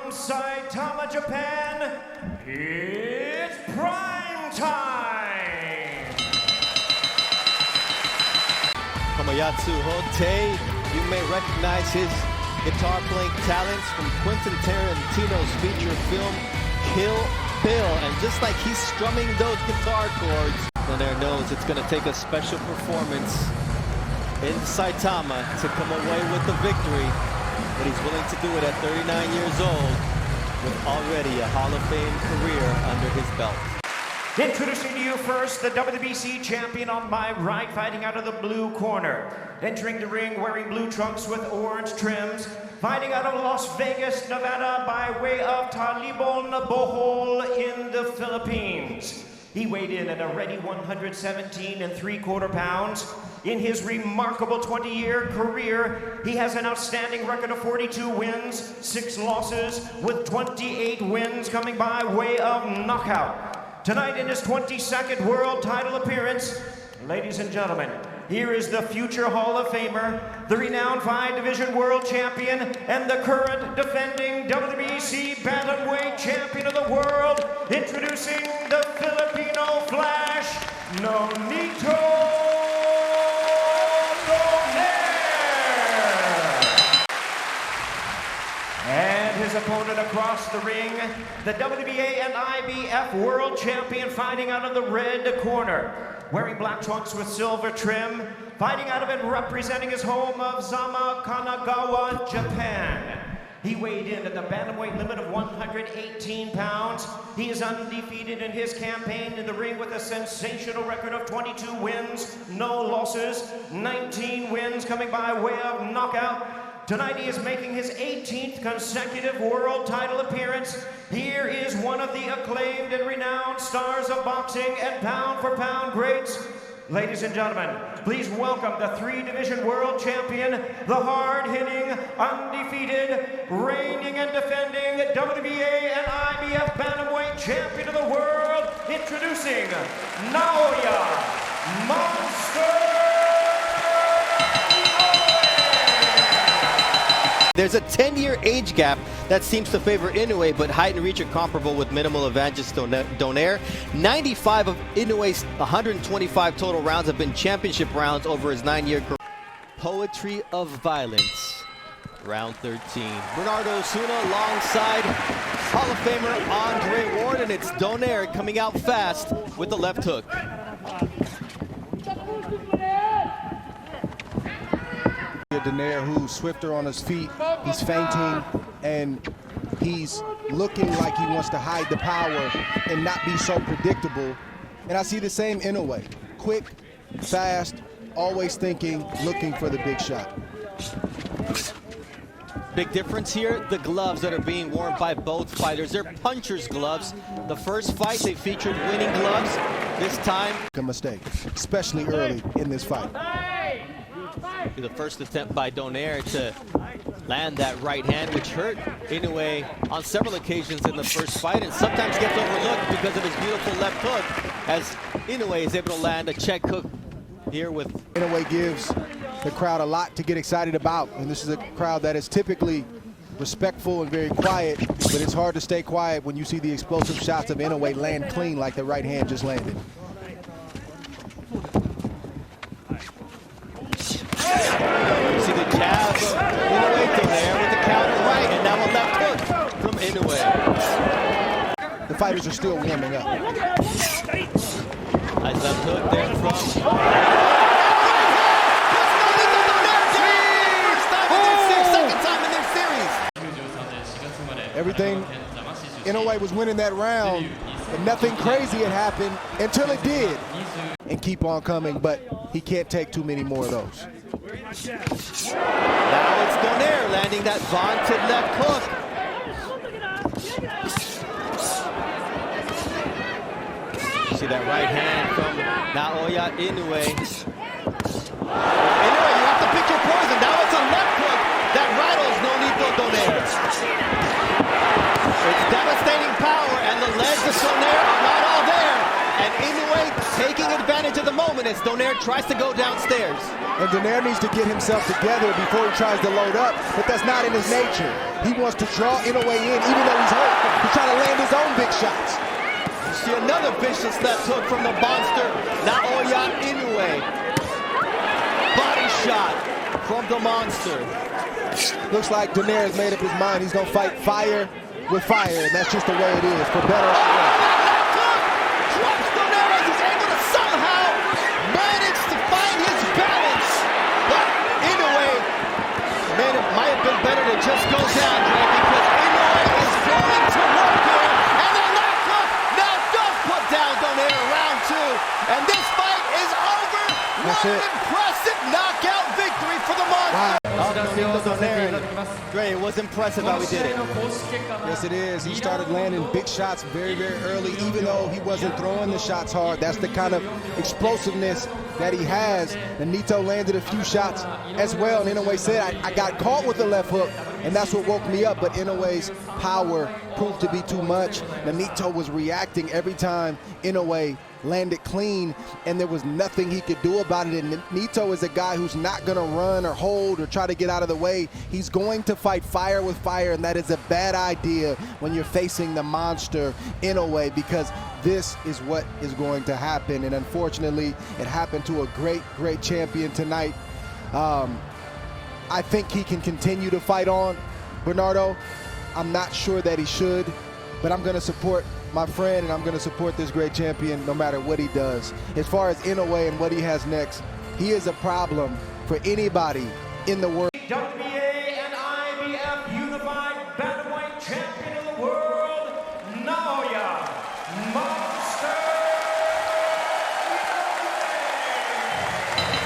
from Saitama, Japan, it's prime time! Komayatsu Hote, you may recognize his guitar-playing talents from Quentin Tarantino's feature film Kill Bill. And just like he's strumming those guitar chords, Donaire knows it's going to take a special performance in Saitama to come away with the victory. But he's willing to do it at 39 years old with already a Hall of Fame career under his belt. Introducing to you first, the WBC champion on my right, fighting out of the blue corner. Entering the ring wearing blue trunks with orange trims, fighting out of Las Vegas, Nevada by way of Talibon, Bohol in the Philippines. He weighed in at a ready 117 3/4 pounds. In his remarkable 20-year career, he has an outstanding record of 42 wins, 6 losses, with 28 wins coming by way of knockout. Tonight in his 22nd world title appearance, ladies and gentlemen, here is the future Hall of Famer, the renowned 5-division world champion, and the current defending WBC bantamweight champion of the world, introducing the Filipino Flash, Nonito Donaire. And his opponent across the ring, the WBA and IBF world champion, fighting out of the red corner, wearing black trunks with silver trim, fighting out of and representing his home of Zama, Kanagawa, Japan. He weighed in at the bantamweight limit of 118 pounds. He is undefeated in his campaign in the ring with a sensational record of 22 wins, no losses, 19 wins coming by way of knockout. Tonight he is making his 18th consecutive world title appearance. Here is one of the acclaimed and renowned stars of boxing and pound-for-pound greats. Ladies and gentlemen, please welcome the 3-division world champion, the hard-hitting, undefeated, reigning and defending WBA and IBF bantamweight champion of the world, introducing Naoya Monster. There's a 10-year age gap that seems to favor Inoue, but height and reach are comparable with minimal advantages to Donaire. 95 of Inoue's 125 total rounds have been championship rounds over his 9-year career. Poetry of Violence, round 13. Bernardo Osuna alongside Hall of Famer Andre Ward, and it's Donaire coming out fast with the left hook. Donaire, who's swifter on his feet, he's feinting, and he's looking like he wants to hide the power and not be so predictable. And I see the same Inoue, quick, fast, always thinking, looking for the big shot. Big difference here, the gloves that are being worn by both fighters. They're puncher's gloves. The first fight, they featured winning gloves. This time, A mistake, especially early in this fight. The first attempt by Donaire to land that right hand, which hurt Inoue on several occasions in the first fight, and sometimes gets overlooked because of his beautiful left hook, as Inoue is able to land a check hook here with... Inoue gives the crowd a lot to get excited about, and this is a crowd that is typically respectful and very quiet, but it's hard to stay quiet when you see the explosive shots of Inoue land clean like the right hand just landed. You see the jab of Inoue there with the counter right, and now a left hook from Inoue. The fighters are still warming up. Nice left hook there from... Second time in their series. Everything, Inoue was winning that round, but nothing crazy had happened until it did. And keep on coming, but he can't take too many more of those. Now it's Donaire landing that vaunted left hook. See that right hand from Naoya Inoue. Inoue, you have to pick your poison. Now it's a left hook that rattles Nonito Donaire. It's devastating power, and the legs of Donaire are not all there. And And Inoue taking advantage of the moment as Donaire tries to go downstairs. And Donaire needs to get himself together before he tries to load up, but that's not in his nature. He wants to draw Inoue in, even though he's hurt. He's trying to land his own big shots. You see another vicious left hook from the monster, Naoya Inoue. Body shot from the monster. Looks like Donaire has made up his mind. He's going to fight fire with fire, and that's just the way it is, for better or worse. Drops Donaire as he's able to somehow manage to find his balance. But Inoue, man, it might have been better to just go down, Dre, because Inoue is going to work here. And the left hook now does put down Donaire round 2. And this fight is over. That's What it. an impressive knockout victory for the monster. Nonito Donaire. Dre, it was impressive how he did it. Yes, it is. He started landing big shots very, very early, even though he wasn't throwing the shots hard. That's the kind of explosiveness that he has. Nonito landed a few shots as well, and Inoue said, I got caught with the left hook, and that's what woke me up, but Inoue's power proved to be too much. Nonito was reacting every time Inoue landed clean, and there was nothing he could do about it. And Nonito is a guy who's not going to run or hold or try to get out of the way. He's going to fight fire with fire, and that is a bad idea when you're facing the monster Inoue, because this is what is going to happen. And unfortunately, it happened to a great, great champion tonight. I think he can continue to fight on, Bernardo. I'm not sure that he should, but I'm going to support my friend, and I'm going to support this great champion no matter what he does. As far as Inoue and what he has next, he is a problem for anybody in the world. WWE